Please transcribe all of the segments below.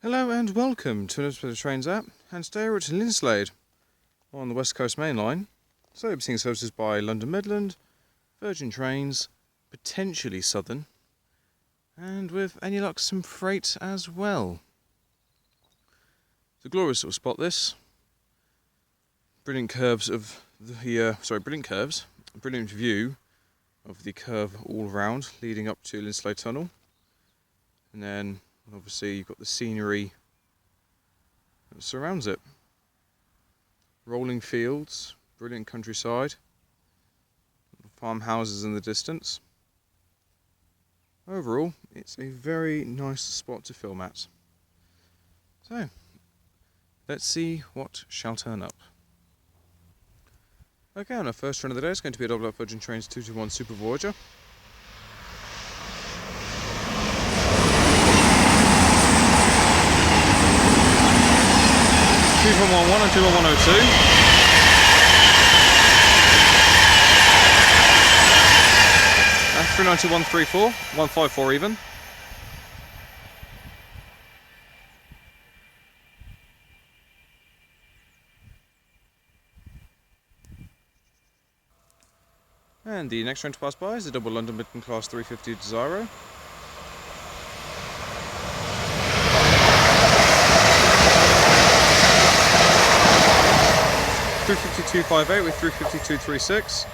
Hello and welcome to another episode of Trains App, and today we're at Linslade on the West Coast Mainline. So being services by London Midland, Virgin Trains, potentially Southern, and with any luck some freight as well. It's a glorious little spot this. Brilliant curves of the brilliant view of the curve all round leading up to Linslade Tunnel. And then obviously you've got the scenery that surrounds it. Rolling fields, brilliant countryside, farmhouses in the distance. Overall, it's a very nice spot to film at. So, let's see what shall turn up. Okay, on our first run of the day, it's going to be a double up Virgin Trains 221 Super Voyager. Two from 11 and 2 on 102. And 391.34, 154 even. And the next train to pass by is the double London Midland Class 350 Desiro. 352.58 with 352.36.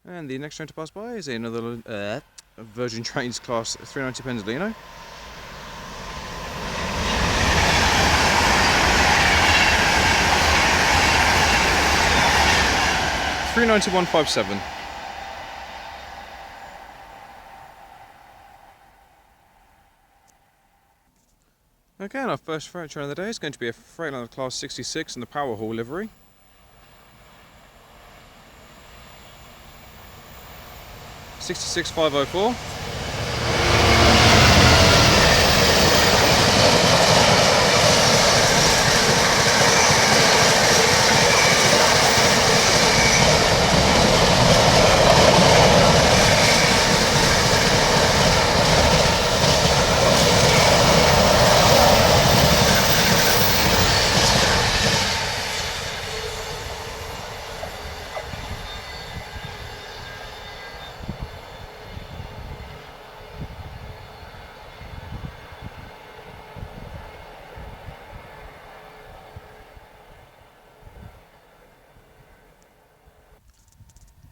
And the next train to pass by is another Virgin Trains Class 390 Pendolino. 391.57. Okay, and our first freight train of the day is going to be a Freightliner Class 66 in the Power Hall livery. $66,504.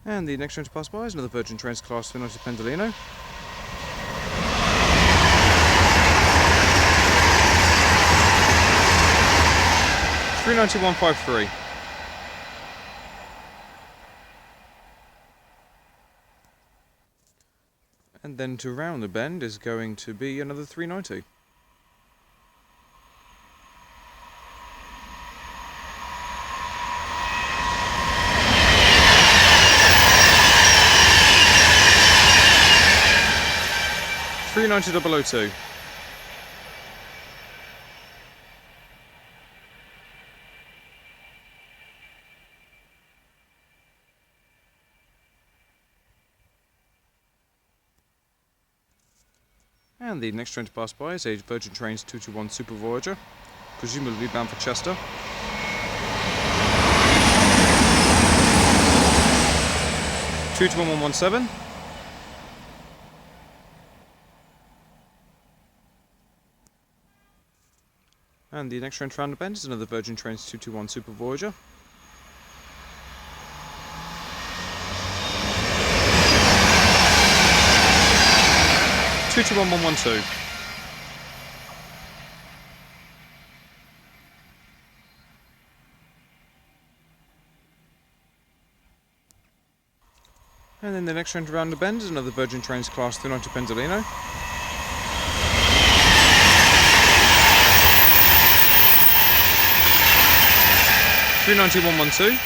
And the next train to pass by is another Virgin Trains Class 390 Pendolino. 391.53. And then to round the bend is going to be another 390. $390,002. And the next train to pass by is a Virgin Trains 221 Super Voyager, presumably bound for Chester. Two to 1117. And the next train to round the bend is another Virgin Trains 221 Super Voyager. Two to 1112. And then the next train to round the bend is another Virgin Trains Class 390 Pendolino. 391.12.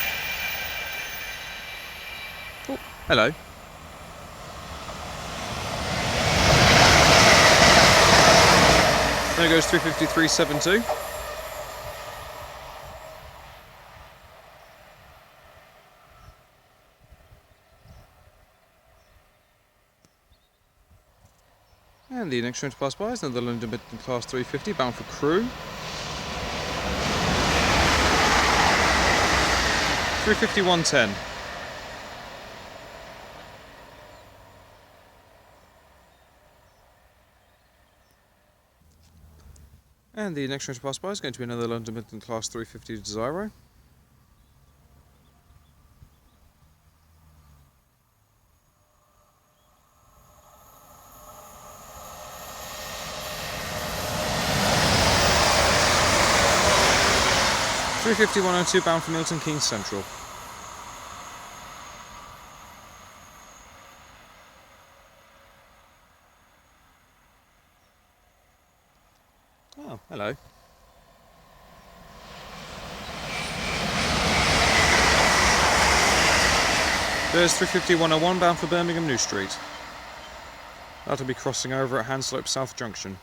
Oh, hello. There goes 353.72. And the next train to pass by is another London Midland Class 350 bound for Crewe. 350-110. And the next train to pass by is going to be another London Midland Class 350 Desiro. (350-102) bound for Milton Keynes Central. Oh, hello. There's 350-101 bound for Birmingham New Street. That'll be crossing over at Hanslope South Junction.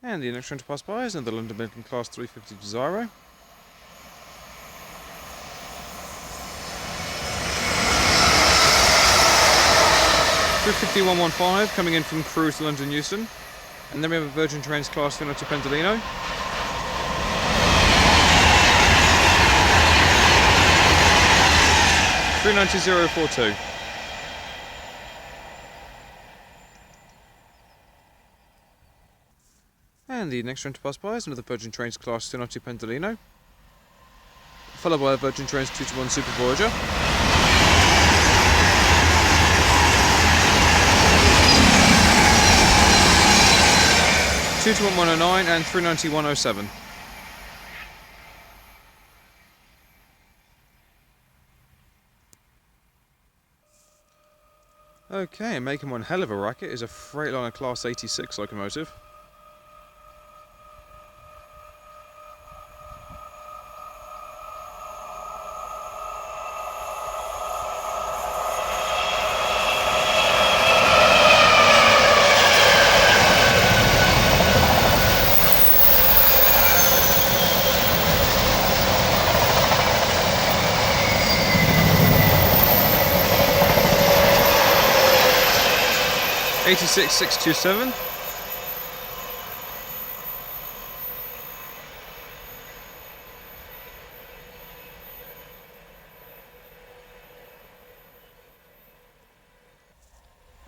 And the next train to pass by is another London Midland Class 350 Desiro. (350-115) coming in from Crewe to London Euston. And then we have a Virgin Trains Class 390 Pendolino. (390-042). And the next train to pass by is another Virgin Trains Class 290 Pendolino, followed by a Virgin Trains 221 Super Voyager. (221-109) and (390-107). Okay, making one hell of a racket is a Freightliner Class 86 locomotive. (86-627).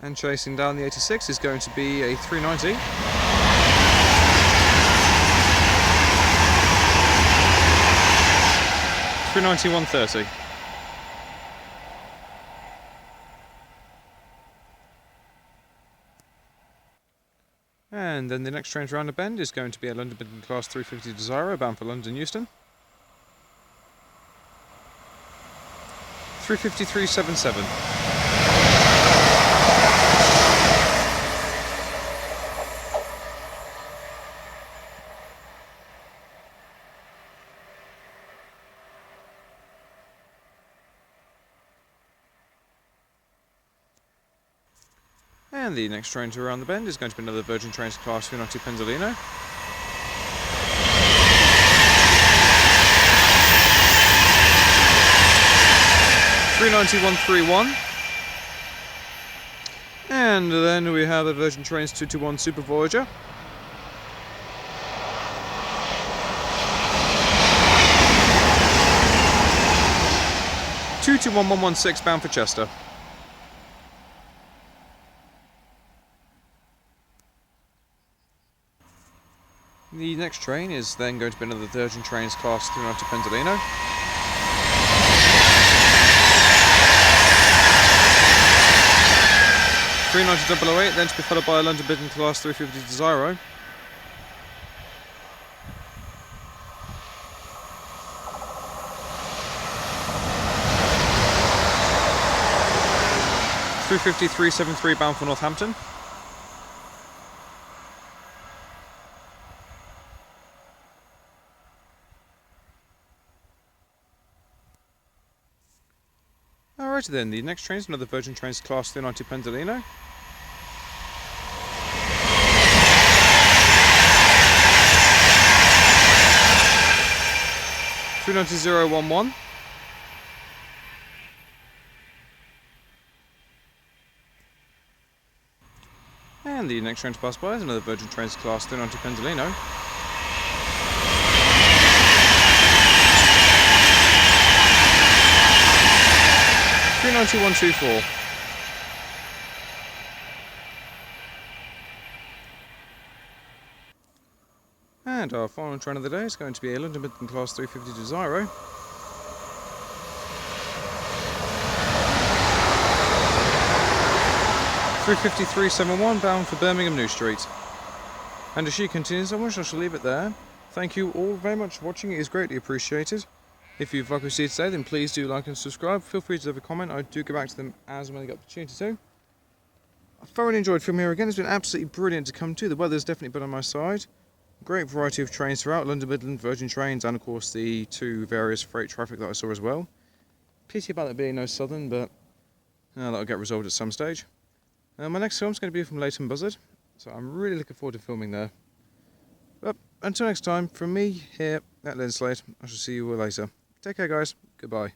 And chasing down the 86 is going to be a 390. (390-130). And then the next train round the bend is going to be a London Midland Class 350 Desiro bound for London Euston. (350-377). And the next train to around the bend is going to be another Virgin Trains Class 290 Pendolino. (390-131). And then we have a Virgin Trains 221 Super Voyager. (221-116) bound for Chester. The next train is then going to be another Virgin Trains Class 390 Pendolino. (390-008), then to be followed by a London Midland Class 350 Desiro. (350-373) bound for Northampton. Alrighty then, the next train is another Virgin Trains Class 390 Pendolino. (390-011). And the next train to pass by is another Virgin Trains class 390 Pendolino. (390-124). And our final train of the day is going to be a London Midland Class 350 Desiro. (353.71) bound for Birmingham New Street. And as she continues onwards, I shall leave it there. Thank you all very much for watching, it is greatly appreciated. If you've liked what you see today, then please do like and subscribe. Feel free to leave a comment, I do go back to them as and when I get the opportunity to. I thoroughly enjoyed filming here again, it's been absolutely brilliant to come to. The weather's definitely been on my side. Great variety of trains throughout, London Midland, Virgin Trains, and of course the two various freight traffic that I saw as well. Pity about there being no southern, but that'll get resolved at some stage. My next film is going to be from Leighton Buzzard, so I'm really looking forward to filming there. But until next time, from me here at Linslade, I shall see you all later. Take care guys, goodbye.